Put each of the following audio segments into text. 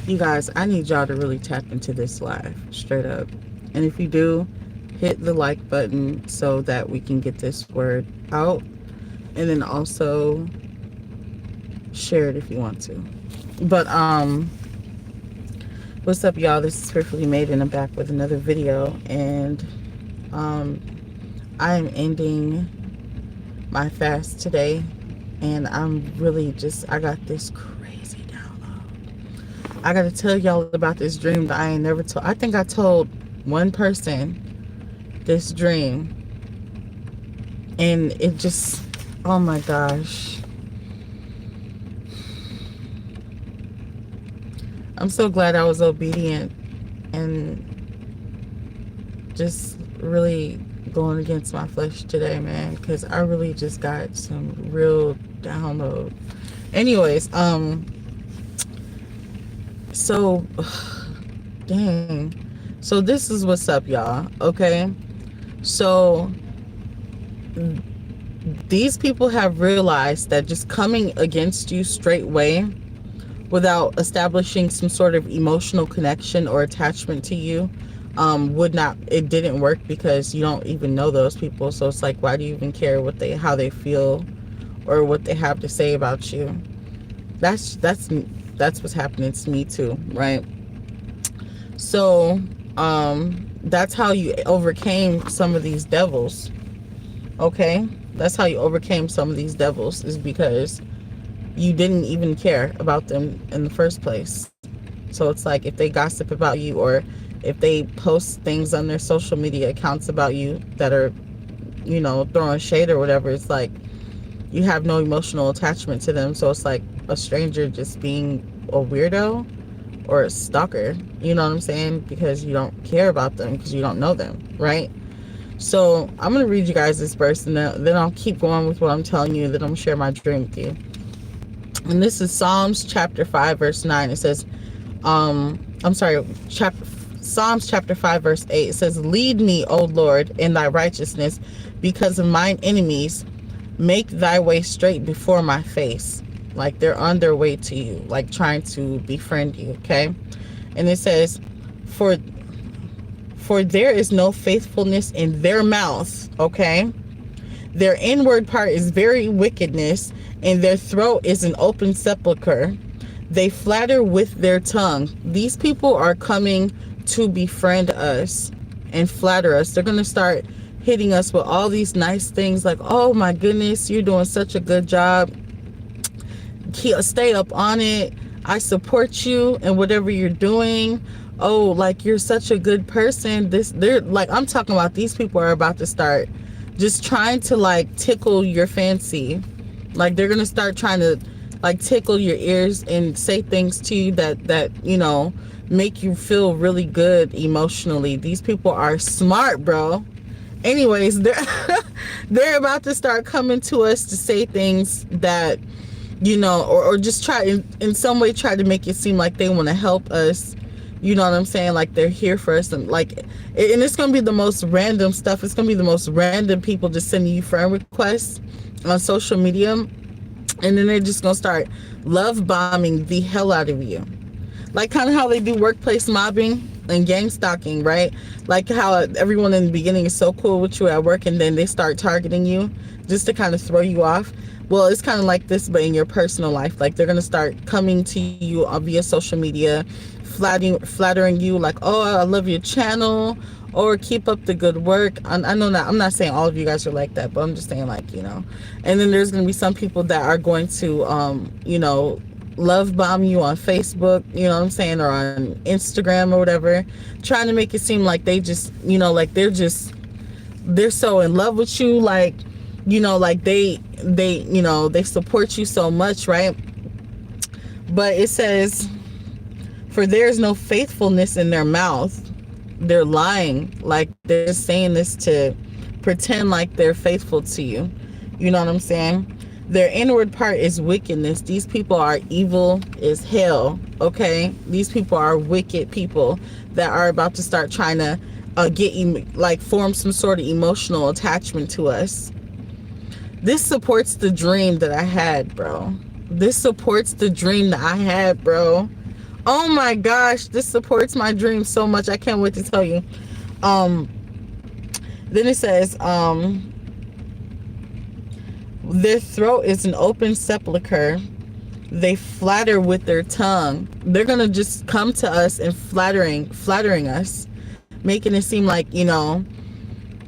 You guys, I need y'all to really tap into this live, straight up. And if you do, hit the like button so that we can get this word out. And then also share it if you want to. But what's up, y'all? This is Fearfully Made, and I'm back with another video. And I am ending my fast today, and I'm really just, I got this crazy download. I gotta tell y'all about this dream that I ain't never told. I think I told one person this dream, and it just, oh my gosh. I'm so glad I was obedient and just really going against my flesh today, man, because I really just got some real download. Anyways, so dang. So this is what's up, y'all. Okay. So these people have realized that just coming against you straightway without establishing some sort of emotional connection or attachment to you it didn't work, because you don't even know those people. So it's like, why do you even care how they feel or what they have to say about you? That's what's happening to me too, right? So that's how you overcame some of these devils. Okay, that's how you overcame some of these devils, is because you didn't even care about them in the first place. So it's like, if they gossip about you, or if they post things on their social media accounts about you that are, throwing shade or whatever, it's like you have no emotional attachment to them. So it's like a stranger just being a weirdo or a stalker, you know what I'm saying? Because you don't care about them, because you don't know them, right? So I'm going to read you guys this verse, and then I'll keep going with what I'm telling you, then I'm going to share my dream with you. And this is Psalms chapter 5, verse 9. It says, Psalms chapter 5, verse 8. It says, lead me, O Lord, in thy righteousness, because of mine enemies. Make thy way straight before my face. Like they're on their way to you, like trying to befriend you, okay? And it says, for there is no faithfulness in their mouth, okay? Their inward part is very wickedness, and their throat is an open sepulcher. They flatter with their tongue. These people are coming to befriend us and flatter us. They're going to start hitting us with all these nice things, like, oh my goodness, you're doing such a good job. Stay up on it. I support you in whatever you're doing. Oh, like, you're such a good person. They're like, I'm talking about, these people are about to start just trying to like tickle your fancy. Like, they're gonna start trying to like tickle your ears and say things to you that make you feel really good emotionally. These people are smart, bro. Anyways, they're about to start coming to us to say things that, or just try in some way try to make it seem like they want to help us. You know what I'm saying? Like, they're here for us, and like, and it's gonna be the most random stuff. It's gonna be the most random people just sending you friend requests on social media, and then they're just gonna start love bombing the hell out of you, like kind of how they do workplace mobbing and gang stalking, right? Like how everyone in the beginning is so cool with you at work, and then they start targeting you just to kind of throw you off. Well, it's kind of like this, but in your personal life. Like, they're gonna start coming to you via social media, flattering you, like, oh, I love your channel, or keep up the good work. I know that I'm not saying all of you guys are like that, but I'm just saying, like, and then there's going to be some people that are going to love bomb you on Facebook, you know what I'm saying, or on Instagram or whatever, trying to make it seem like they just, like they're so in love with you, like, like they support you so much, right? But it says, for there is no faithfulness in their mouth. They're lying. Like, they're saying this to pretend like they're faithful to you. You know what I'm saying? Their inward part is wickedness. These people are evil as hell, okay? These people are wicked people that are about to start trying to form some sort of emotional attachment to us. This supports the dream that I had, bro. This supports the dream that I had, bro. Oh my gosh, this supports my dream so much. I can't wait to tell you. Um, then it says, their throat is an open sepulcher. They flatter with their tongue. They're gonna just come to us and flattering us, making it seem like,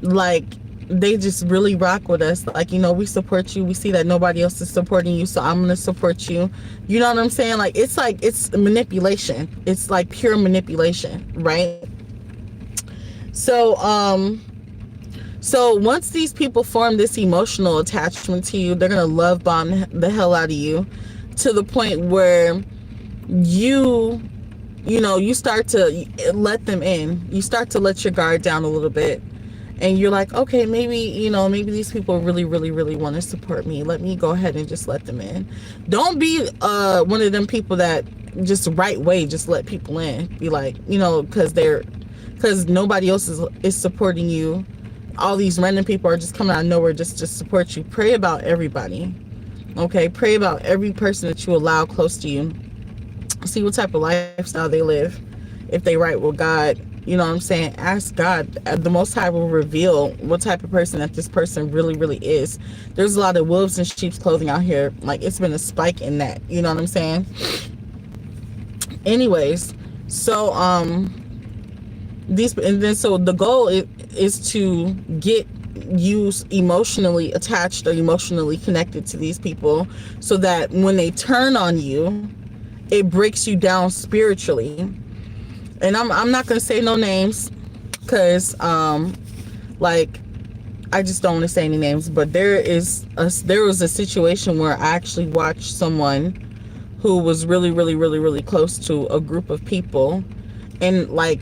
like they just really rock with us. Like, we support you. We see that nobody else is supporting you, so I'm gonna support you. You know what I'm saying? Like it's manipulation. It's like pure manipulation, right? So once these people form this emotional attachment to you, they're gonna love bomb the hell out of you, to the point where you start to let them in. You start to let your guard down a little bit. And you're like, okay, maybe these people really, really, really want to support me. Let me go ahead and just let them in. Don't be one of them people that just right way just let people in. Be like, because nobody else is supporting you. All these random people are just coming out of nowhere just to support you. Pray about everybody. Okay, pray about every person that you allow close to you. See what type of lifestyle they live. If they right with God, you know what I'm saying? Ask God. The Most High will reveal what type of person that this person really, really is. There's a lot of wolves in sheep's clothing out here. Like, it's been a spike in that. You know what I'm saying? Anyways, so so the goal is to get you emotionally attached or emotionally connected to these people, so that when they turn on you, it breaks you down spiritually. And I'm not gonna say no names, because like, I just don't want to say any names. But there was a situation where I actually watched someone who was really, really, really, really close to a group of people, and like,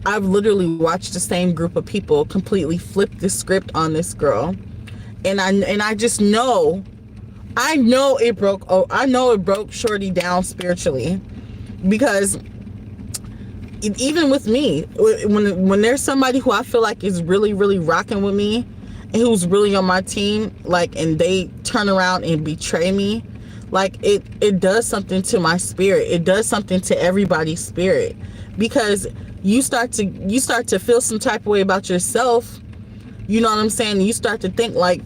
I've literally watched the same group of people completely flip the script on this girl, and I just know, I know it broke Shorty down spiritually, because even with me, when there's somebody who I feel like is really, really rocking with me and who's really on my team, like, and they turn around and betray me, like, it does something to my spirit. It does something to everybody's spirit, because you start to feel some type of way about yourself. You know what I'm saying? You start to think like,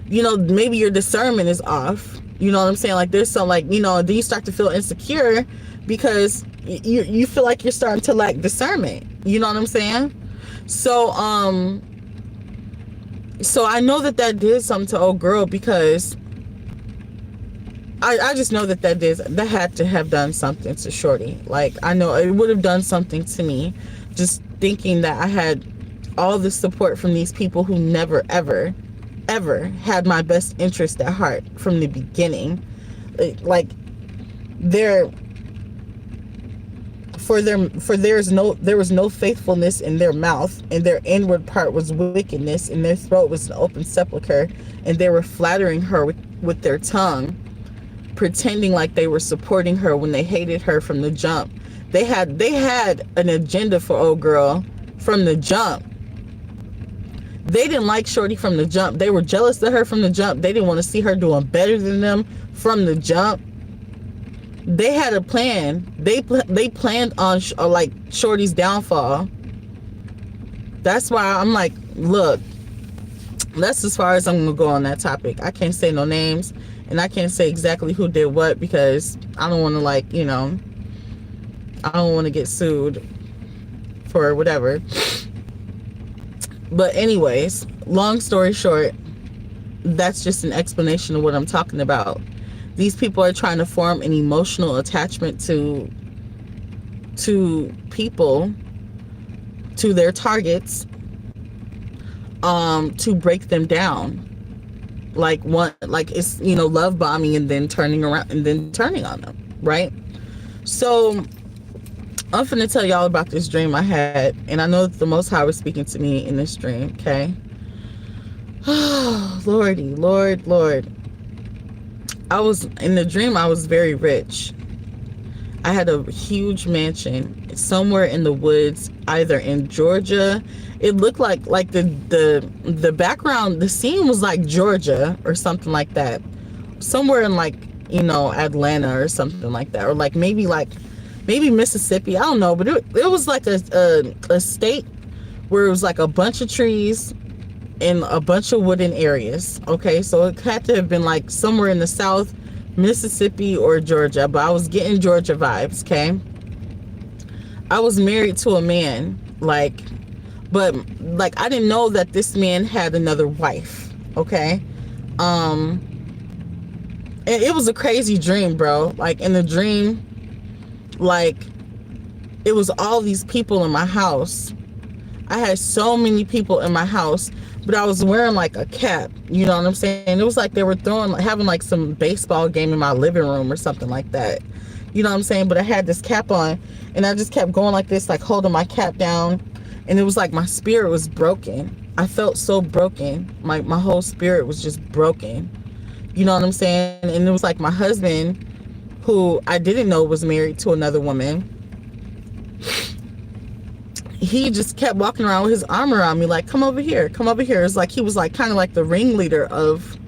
maybe your discernment is off. You know what I'm saying? Like, there's some, like, then you start to feel insecure because you feel like you're starting to lack discernment. You know what I'm saying? So so I know that did something to old girl, because I just know that had to have done something to Shorty. Like, I know it would have done something to me, just thinking that I had all the support from these people who never, ever, ever had my best interest at heart from the beginning. Like, there was no faithfulness in their mouth, and their inward part was wickedness, and their throat was an open sepulcher, and they were flattering her with their tongue, pretending like they were supporting her when they hated her from the jump. They had an agenda for old girl from the jump. They didn't like Shorty from the jump. They were jealous of her from the jump. They didn't want to see her doing better than them from the jump. They had a plan. They planned on like Shorty's downfall. That's why I'm like, look, that's as far as I'm gonna go on that topic. I can't say no names, and I can't say exactly who did what, because I don't want to, like, I don't want to get sued for whatever. But anyways, long story short, that's just an explanation of what I'm talking about. These people are trying to form an emotional attachment to people, to their targets, to break them down. Like it's, love bombing and then turning around and then turning on them, right? So I'm finna tell y'all about this dream I had, and I know that the Most High was speaking to me in this dream, okay? Oh, Lordy, Lord. In the dream, I was very rich. I had a huge mansion somewhere in the woods, either in Georgia. It looked like the background, the scene was like Georgia or something like that. Somewhere in like Atlanta or something like that, or maybe Mississippi. I don't know, but it was like a state where it was like a bunch of trees and a bunch of wooden areas. Okay, so it had to have been like somewhere in the South, Mississippi or Georgia, but I was getting Georgia vibes. Okay, I was married to a man, but I didn't know that this man had another wife. Okay, and it was a crazy dream, bro. Like in the dream, like it was all these people in my house. I had so many people in my house, but I was wearing like a cap. You know what I'm saying? It was like they were having like some baseball game in my living room or something like that. You know what I'm saying? But I had this cap on, and I just kept going like this, like holding my cap down, and it was like my spirit was broken. I felt so broken. My whole spirit was just broken. You know what I'm saying? And it was like my husband, who I didn't know was married to another woman, he just kept walking around with his arm around me, like, come over here, come over here. It's like he was like kind of like the ringleader of,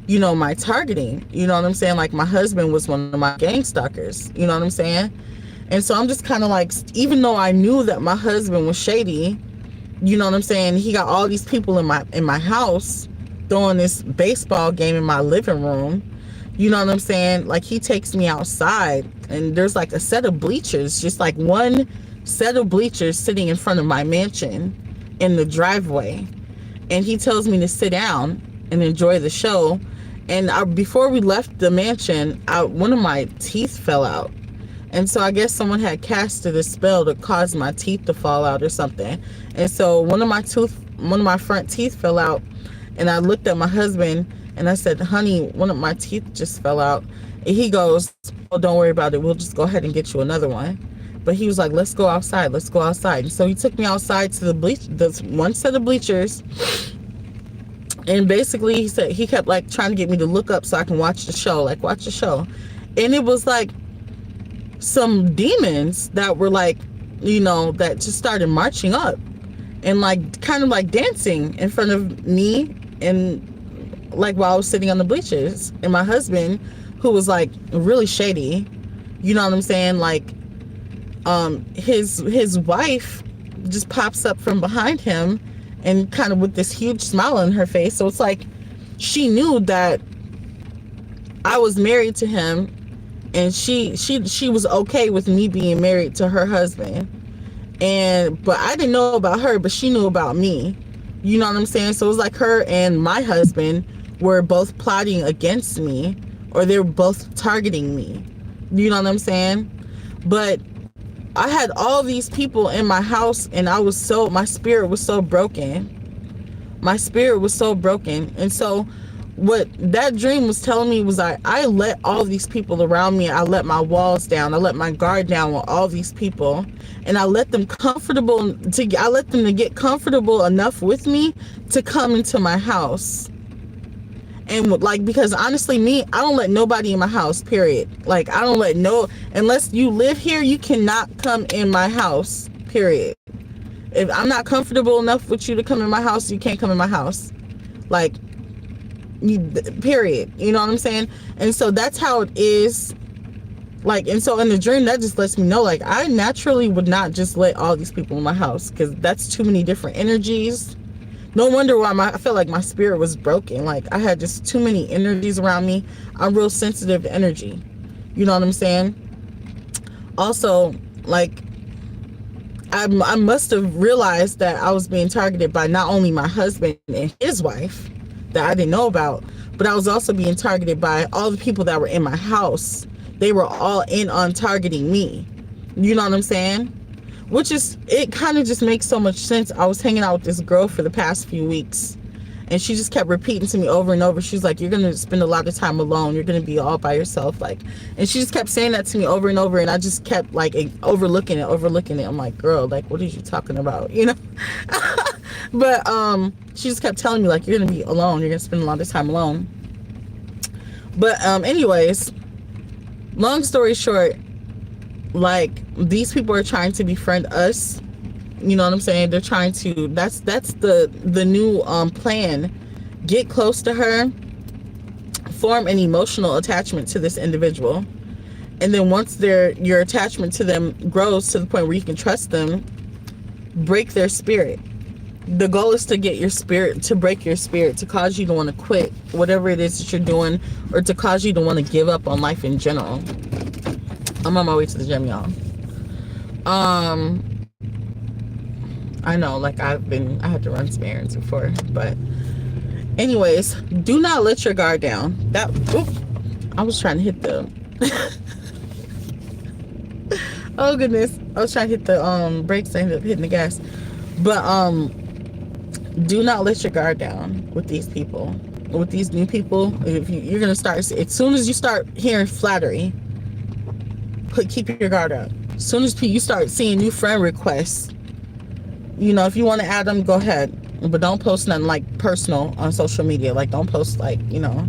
my targeting. You know what I'm saying? Like my husband was one of my gang stalkers. You know what I'm saying? And so I'm just kind of like, even though I knew that my husband was shady, you know what I'm saying? He got all these people in my house throwing this baseball game in my living room. You know what I'm saying? Like he takes me outside, and there's like a set of bleachers, just like one set of bleachers sitting in front of my mansion in the driveway, and he tells me to sit down and enjoy the show. And before we left the mansion, one of my teeth fell out, and so I guess someone had casted a spell to cause my teeth to fall out or something. And so one of my front teeth fell out, and I looked at my husband and I said, honey, one of my teeth just fell out. And he goes, oh, don't worry about it, we'll just go ahead and get you another one. But he was like, let's go outside. And so he took me outside to the one set of bleachers. And basically he said, he kept like trying to get me to look up so I can watch the show. And it was like some demons that were like, that just started marching up and like kind of like dancing in front of me, and like while I was sitting on the bleachers. And my husband, who was like really shady, you know what I'm saying? Like, his wife just pops up from behind him and kind of with this huge smile on her face. So it's like she knew that I was married to him, and she was okay with me being married to her husband. But I didn't know about her, but she knew about me. You know what I'm saying? So it was like her and my husband were both plotting against me, or they were both targeting me. You know what I'm saying? But I had all these people in my house, and my spirit was so broken. And so what that dream was telling me was I let all these people around me, I let my walls down, I let my guard down with all these people, and I let them to get comfortable enough with me to come into my house. And like, because honestly, I don't let nobody in my house, period. Like, I don't let unless you live here, you cannot come in my house, period. If I'm not comfortable enough with you to come in my house, you can't come in my house. Like, period. You know what I'm saying? And so that's how it is. Like, and so in the dream, that just lets me know, like, I naturally would not just let all these people in my house, because that's too many different energies. No wonder why I felt like my spirit was broken. Like, I had just too many energies around me. I'm real sensitive to energy. You know what I'm saying? Also, like, I must have realized that I was being targeted by not only my husband and his wife that I didn't know about, but I was also being targeted by all the people that were in my house. They were all in on targeting me. You know what I'm saying? It kind of just makes so much sense. I was hanging out with this girl for the past few weeks, and she just kept repeating to me over and over. She's like, you're going to spend a lot of time alone. You're going to be all by yourself. Like, and she just kept saying that to me over and over. And I just kept like overlooking it. I'm like, girl, like, what are you talking about? You know? But, she just kept telling me, like, you're going to be alone. You're going to spend a lot of time alone. But, anyways, long story short, like, these people are trying to befriend us. You know what I'm saying? They're trying to, that's the new plan. Get close to her, form an emotional attachment to this individual. And then once your attachment to them grows to the point where you can trust them, break their spirit. The goal is to get your spirit, to break your spirit, to cause you to want to quit whatever it is that you're doing, or to cause you to want to give up on life in general. I'm on my way to the gym, y'all. I know, like I had to run some errands before, but anyways, do not let your guard down. I was trying to hit the oh goodness, I was trying to hit the brakes. I ended up hitting the gas. But do not let your guard down with these people, with these new people. If you're gonna start, as soon as you start hearing flattery, keep your guard up. As soon as you start seeing new friend requests, you know, if you want to add them, go ahead, but don't post nothing like personal on social media. Like, don't post like, you know,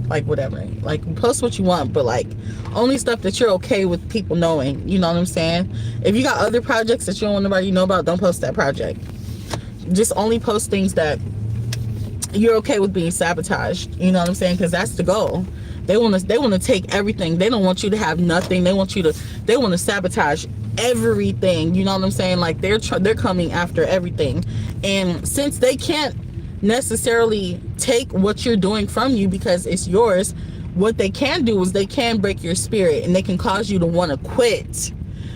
like whatever. Like, post what you want, but like only stuff that you're okay with people knowing. You know what I'm saying? If you got other projects that you don't want nobody to know about, don't post that project. Just only post things that you're okay with being sabotaged. You know what I'm saying? Because that's the goal. They want to take everything. They don't want you to have nothing. They want to sabotage everything. You know what I'm saying? Like, they're coming after everything. And since they can't necessarily take what you're doing from you because it's yours, what they can do is they can break your spirit, and they can cause you to want to quit.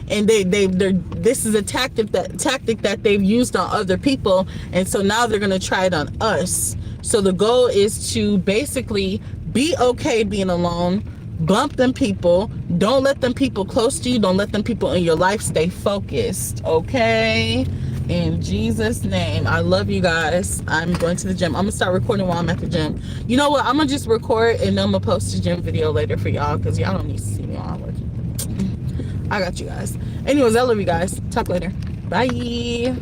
And this is a tactic that they've used on other people, and so now they're going to try it on us. So the goal is to basically be okay being alone. Bump them people. Don't let them people close to you. Don't let them people in your life. Stay focused, okay? In Jesus' name. I love you guys. I'm going to the gym. I'm gonna start recording while I'm at the gym. You know what? I'm gonna just record, and then I'm gonna post a gym video later for y'all, because y'all don't need to see me while I'm working. I got you guys. Anyways, I love you guys. Talk later. Bye.